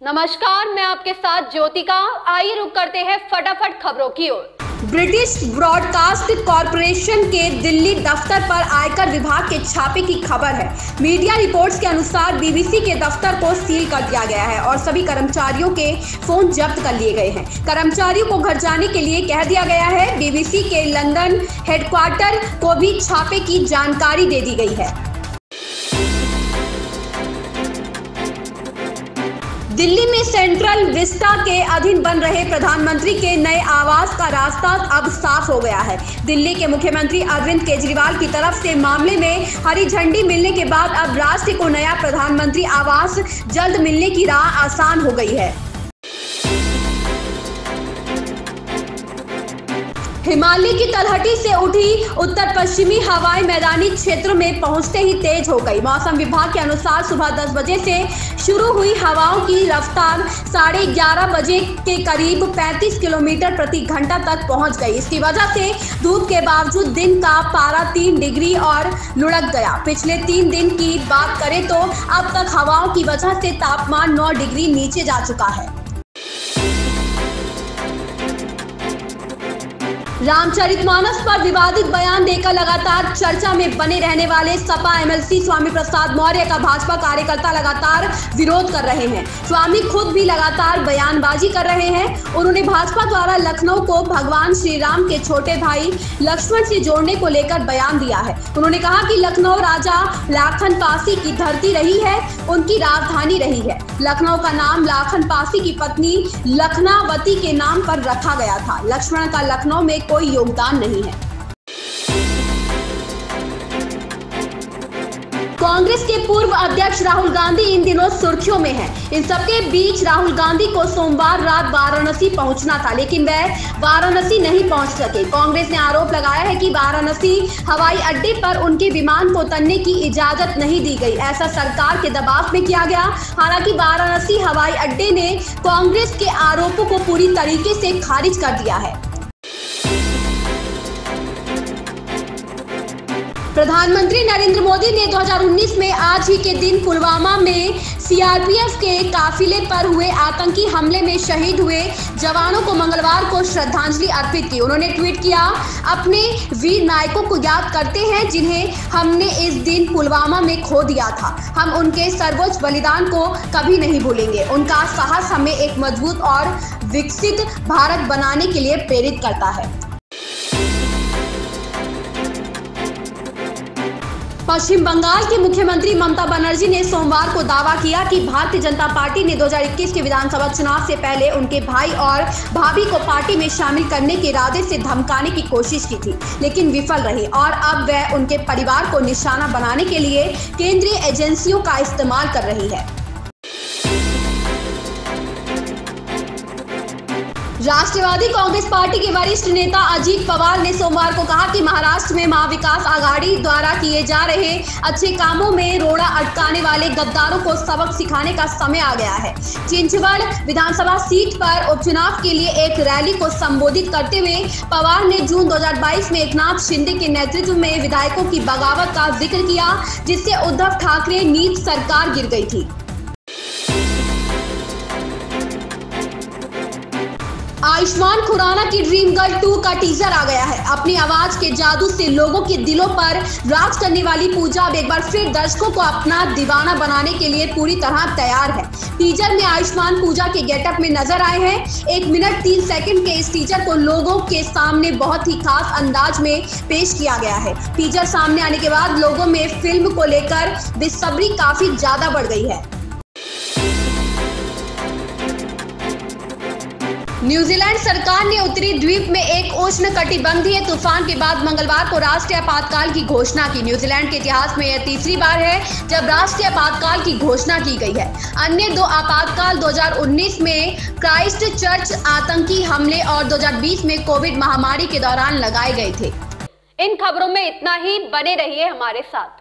नमस्कार, मैं आपके साथ ज्योतिका। आइए रुक करते हैं फटाफट खबरों की ओर। ब्रिटिश ब्रॉडकास्ट कॉरपोरेशन के दिल्ली दफ्तर पर आयकर विभाग के छापे की खबर है। मीडिया रिपोर्ट्स के अनुसार बीबीसी के दफ्तर को सील कर दिया गया है और सभी कर्मचारियों के फोन जब्त कर लिए गए हैं। कर्मचारियों को घर जाने के लिए कह दिया गया है। बीबीसी के लंदन हेडक्वार्टर को भी छापे की जानकारी दे दी गई है। दिल्ली में सेंट्रल विस्टा के अधीन बन रहे प्रधानमंत्री के नए आवास का रास्ता अब साफ हो गया है। दिल्ली के मुख्यमंत्री अरविंद केजरीवाल की तरफ से मामले में हरी झंडी मिलने के बाद अब राष्ट्र को नया प्रधानमंत्री आवास जल्द मिलने की राह आसान हो गई है। हिमालय की तलहटी से उठी उत्तर पश्चिमी हवाएं मैदानी क्षेत्र में पहुंचते ही तेज हो गई। मौसम विभाग के अनुसार सुबह 10 बजे से शुरू हुई हवाओं की रफ्तार 11:30 बजे के करीब 35 किलोमीटर प्रति घंटा तक पहुंच गई। इसकी वजह से धूप के बावजूद दिन का पारा 3 डिग्री और लुढ़क गया। पिछले 3 दिन की बात करें तो अब तक हवाओं की वजह से तापमान 9 डिग्री नीचे जा चुका है। रामचरितमानस पर विवादित बयान देकर लगातार चर्चा में बने रहने वाले सपा एमएलसी स्वामी प्रसाद मौर्य का भाजपा कार्यकर्ता लगातार विरोध कर रहे हैं। स्वामी खुद भी लगातार बयानबाजी कर रहे हैं। उन्होंने भाजपा द्वारा लखनऊ को भगवान श्री राम के छोटे भाई लक्ष्मण से जोड़ने को लेकर बयान दिया है। उन्होंने कहा कि लखनऊ राजा लाखन पासी की धरती रही है, उनकी राजधानी रही है। लखनऊ का नाम लाखन पासी की पत्नी लखनावती के नाम पर रखा गया था। लक्ष्मण का लखनऊ में कोई योगदान नहीं है। कांग्रेस के पूर्व अध्यक्ष राहुल गांधी इन दिनों सुर्खियों में हैं। इन सबके बीच राहुल गांधी को सोमवार रात वाराणसी पहुंचना था, लेकिन वह वाराणसी नहीं पहुंच सके। कांग्रेस ने आरोप लगाया है कि वाराणसी हवाई अड्डे पर उनके विमान को उतरने की इजाजत नहीं दी गई। ऐसा सरकार के दबाव में किया गया। हालांकि वाराणसी हवाई अड्डे ने कांग्रेस के आरोपों को पूरी तरीके से खारिज कर दिया है। प्रधानमंत्री नरेंद्र मोदी ने 2019 में आज ही के दिन पुलवामा में सीआरपीएफ के काफिले पर हुए आतंकी हमले में शहीद हुए जवानों को मंगलवार को श्रद्धांजलि अर्पित की। उन्होंने ट्वीट किया, अपने वीर नायकों को याद करते हैं जिन्हें हमने इस दिन पुलवामा में खो दिया था। हम उनके सर्वोच्च बलिदान को कभी नहीं भूलेंगे। उनका साहस हमें एक मजबूत और विकसित भारत बनाने के लिए प्रेरित करता है। पश्चिम बंगाल की मुख्यमंत्री ममता बनर्जी ने सोमवार को दावा किया कि भारतीय जनता पार्टी ने 2021 के विधानसभा चुनाव से पहले उनके भाई और भाभी को पार्टी में शामिल करने के इरादे से धमकाने की कोशिश की थी, लेकिन विफल रही और अब वह उनके परिवार को निशाना बनाने के लिए केंद्रीय एजेंसियों का इस्तेमाल कर रही है। राष्ट्रवादी कांग्रेस पार्टी के वरिष्ठ नेता अजीत पवार ने सोमवार को कहा कि महाराष्ट्र में महाविकास आघाड़ी द्वारा किए जा रहे अच्छे कामों में रोड़ा अटकाने वाले गद्दारों को सबक सिखाने का समय आ गया है। चिंचवड़ विधानसभा सीट पर उपचुनाव के लिए एक रैली को संबोधित करते हुए पवार ने जून 2022 में एकनाथ शिंदे के नेतृत्व में विधायकों की बगावत का जिक्र किया, जिससे उद्धव ठाकरे नीत सरकार गिर गई थी। आयुष्मान खुराना की ड्रीम गर्ल 2 का टीजर आ गया है। अपनी आवाज के जादू से लोगों के दिलों पर राज करने वाली पूजा अब एक बार फिर दर्शकों को अपना दीवाना बनाने के लिए पूरी तरह तैयार है। टीजर में आयुष्मान पूजा के गेटअप में नजर आए हैं। 1 मिनट 3 सेकंड के इस टीजर को लोगों के सामने बहुत ही खास अंदाज में पेश किया गया है। टीजर सामने आने के बाद लोगों में फिल्म को लेकर बेसब्री काफी ज्यादा बढ़ गई है। न्यूजीलैंड सरकार ने उत्तरी द्वीप में एक उष्णकटिबंधीय तूफान के बाद मंगलवार को राष्ट्रीय आपातकाल की घोषणा की। न्यूजीलैंड के इतिहास में यह तीसरी बार है जब राष्ट्रीय आपातकाल की घोषणा की गई है। अन्य 2 आपातकाल 2019 में क्राइस्ट चर्च आतंकी हमले और 2020 में कोविड महामारी के दौरान लगाए गए थे। इन खबरों में इतना ही। बने रहिए हमारे साथ।